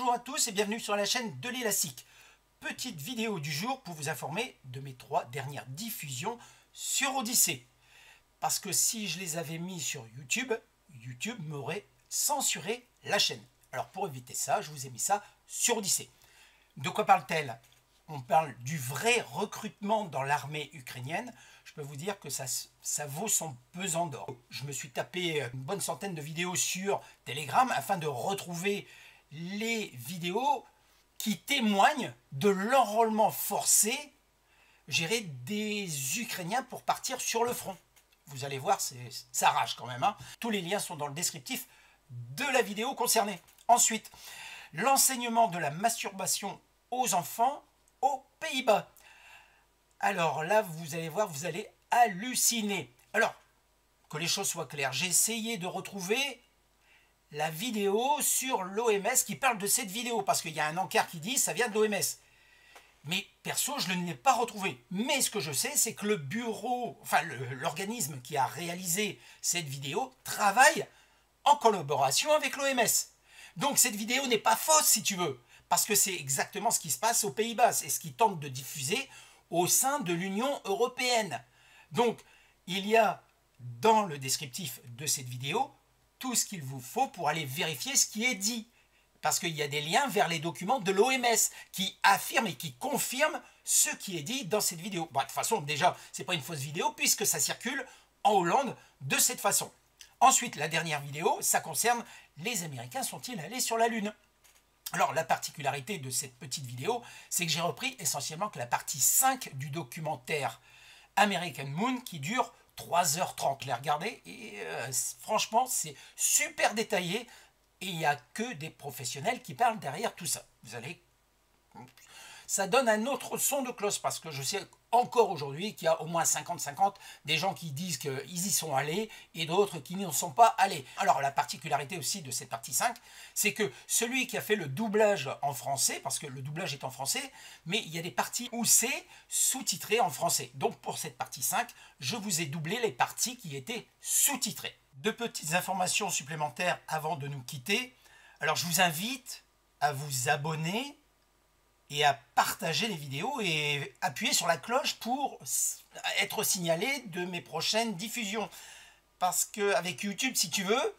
Bonjour à tous et bienvenue sur la chaîne de l'Élastique. Petite vidéo du jour pour vous informer de mes 3 dernières diffusions sur Odyssée. Parce que si je les avais mis sur YouTube, YouTube m'aurait censuré la chaîne. Alors pour éviter ça, je vous ai mis ça sur Odyssée. De quoi parle-t-elle? On parle du vrai recrutement dans l'armée ukrainienne. Je peux vous dire que ça vaut son pesant d'or. Je me suis tapé une bonne centaine de vidéos sur Telegram afin de retrouver les vidéos qui témoignent de l'enrôlement forcé géré des Ukrainiens pour partir sur le front. Vous allez voir, ça rage quand même, hein. Tous les liens sont dans le descriptif de la vidéo concernée. Ensuite, l'enseignement de la masturbation aux enfants aux Pays-Bas. Alors là, vous allez voir, vous allez halluciner. Alors, que les choses soient claires, j'ai essayé de retrouver la vidéo sur l'OMS qui parle de cette vidéo, parce qu'il y a un encart qui dit ça vient de l'OMS. Mais perso, je ne l'ai pas retrouvé. Mais ce que je sais, c'est que le bureau, enfin l'organisme qui a réalisé cette vidéo travaille en collaboration avec l'OMS. Donc cette vidéo n'est pas fausse si tu veux, parce que c'est exactement ce qui se passe aux Pays-Bas, c'est ce qu'ils tentent de diffuser au sein de l'Union européenne. Donc il y a dans le descriptif de cette vidéo tout ce qu'il vous faut pour aller vérifier ce qui est dit. Parce qu'il y a des liens vers les documents de l'OMS qui affirment et qui confirment ce qui est dit dans cette vidéo. Bon, de toute façon, déjà, ce n'est pas une fausse vidéo puisque ça circule en Hollande de cette façon. Ensuite, la dernière vidéo, ça concerne les Américains sont-ils allés sur la Lune? Alors, la particularité de cette petite vidéo, c'est que j'ai repris essentiellement que la partie 5 du documentaire American Moon qui dure 3h30. Je l'ai regardé et franchement, c'est super détaillé. Et il n'y a que des professionnels qui parlent derrière tout ça. Vous allez... Ça donne un autre son de cloche, parce que je sais encore aujourd'hui qu'il y a au moins 50-50 des gens qui disent qu'ils y sont allés et d'autres qui n'y sont pas allés. Alors la particularité aussi de cette partie 5, c'est que celui qui a fait le doublage en français, parce que le doublage est en français, mais il y a des parties où c'est sous-titré en français. Donc pour cette partie 5, je vous ai doublé les parties qui étaient sous-titrées. Deux petites informations supplémentaires avant de nous quitter. Alors je vous invite à vous abonner et à partager les vidéos et appuyer sur la cloche pour être signalé de mes prochaines diffusions. Parce qu'avec YouTube, si tu veux,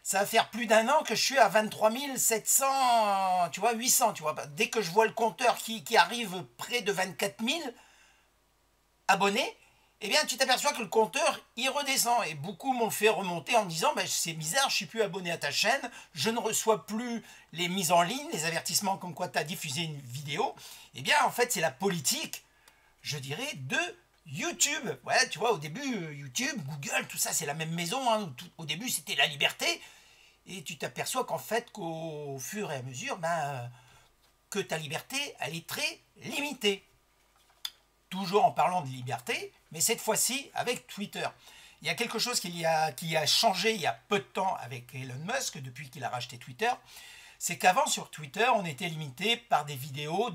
ça va faire plus d'un an que je suis à 23 700, tu vois, 800, tu vois. Dès que je vois le compteur qui arrive près de 24 000 abonnés, eh bien, tu t'aperçois que le compteur, il redescend. Et beaucoup m'ont fait remonter en me disant, bah, c'est bizarre, je suis plus abonné à ta chaîne, je ne reçois plus les mises en ligne, les avertissements comme quoi tu as diffusé une vidéo. Eh bien, en fait, c'est la politique, je dirais, de YouTube. Voilà, tu vois, au début, YouTube, Google, tout ça, c'est la même maison. Hein. Au début, c'était la liberté. Et tu t'aperçois qu'en fait, qu'au fur et à mesure, ben, que ta liberté, elle est très limitée. Toujours en parlant de liberté, mais cette fois-ci avec Twitter. Il y a quelque chose qui a changé il y a peu de temps avec Elon Musk, depuis qu'il a racheté Twitter, c'est qu'avant sur Twitter, on était limité par des vidéos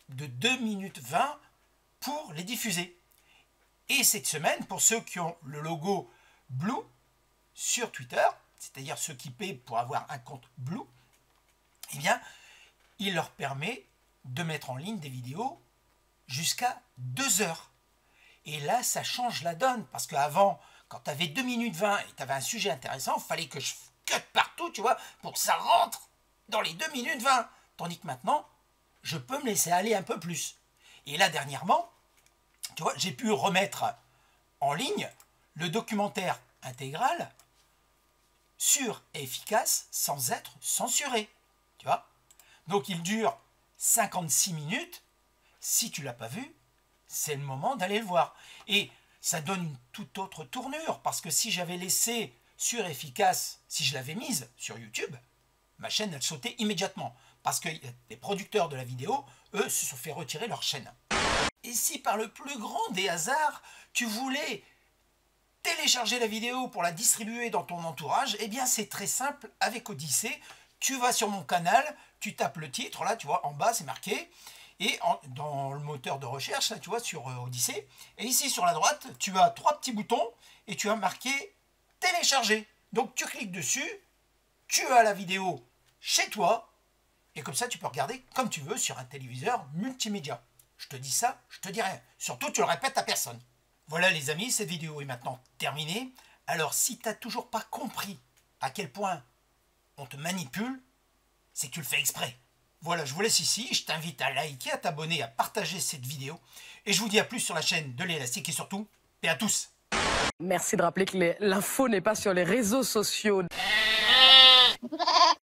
de 2 minutes 20 pour les diffuser. Et cette semaine, pour ceux qui ont le logo Blue sur Twitter, c'est-à-dire ceux qui paient pour avoir un compte Blue, eh bien, il leur permet de mettre en ligne des vidéos jusqu'à 2 heures. Et là, ça change la donne. Parce qu'avant, quand tu avais 2 minutes 20 et tu avais un sujet intéressant, il fallait que je cut partout, tu vois, pour que ça rentre dans les 2 minutes 20. Tandis que maintenant, je peux me laisser aller un peu plus. Et là, dernièrement, tu vois, j'ai pu remettre en ligne le documentaire intégral sûr et efficace sans être censuré. Tu vois. Donc, il dure 56 minutes. Si tu ne l'as pas vu, c'est le moment d'aller le voir. Et ça donne une toute autre tournure, parce que si j'avais laissé sur efficace, si je l'avais mise sur YouTube, ma chaîne, elle sautait immédiatement. Parce que les producteurs de la vidéo, eux, se sont fait retirer leur chaîne. Et si par le plus grand des hasards, tu voulais télécharger la vidéo pour la distribuer dans ton entourage, eh bien c'est très simple avec Odyssée. Tu vas sur mon canal, tu tapes le titre, là, tu vois, en bas, c'est marqué. Et dans le moteur de recherche, là, tu vois, sur Odyssée, et ici sur la droite, tu as 3 petits boutons et tu as marqué télécharger. Donc tu cliques dessus, tu as la vidéo chez toi Et comme ça, tu peux regarder comme tu veux sur un téléviseur multimédia. Je te dis ça, je te dis rien. Surtout, tu le répètes à personne. Voilà les amis, cette vidéo est maintenant terminée. Alors, si tu n'as toujours pas compris à quel point on te manipule, c'est que tu le fais exprès. Voilà, je vous laisse ici. Je t'invite à liker, à t'abonner, à partager cette vidéo. Et je vous dis à plus sur la chaîne de l'Élastique et surtout, paix à tous. Merci de rappeler que l'info n'est pas sur les réseaux sociaux.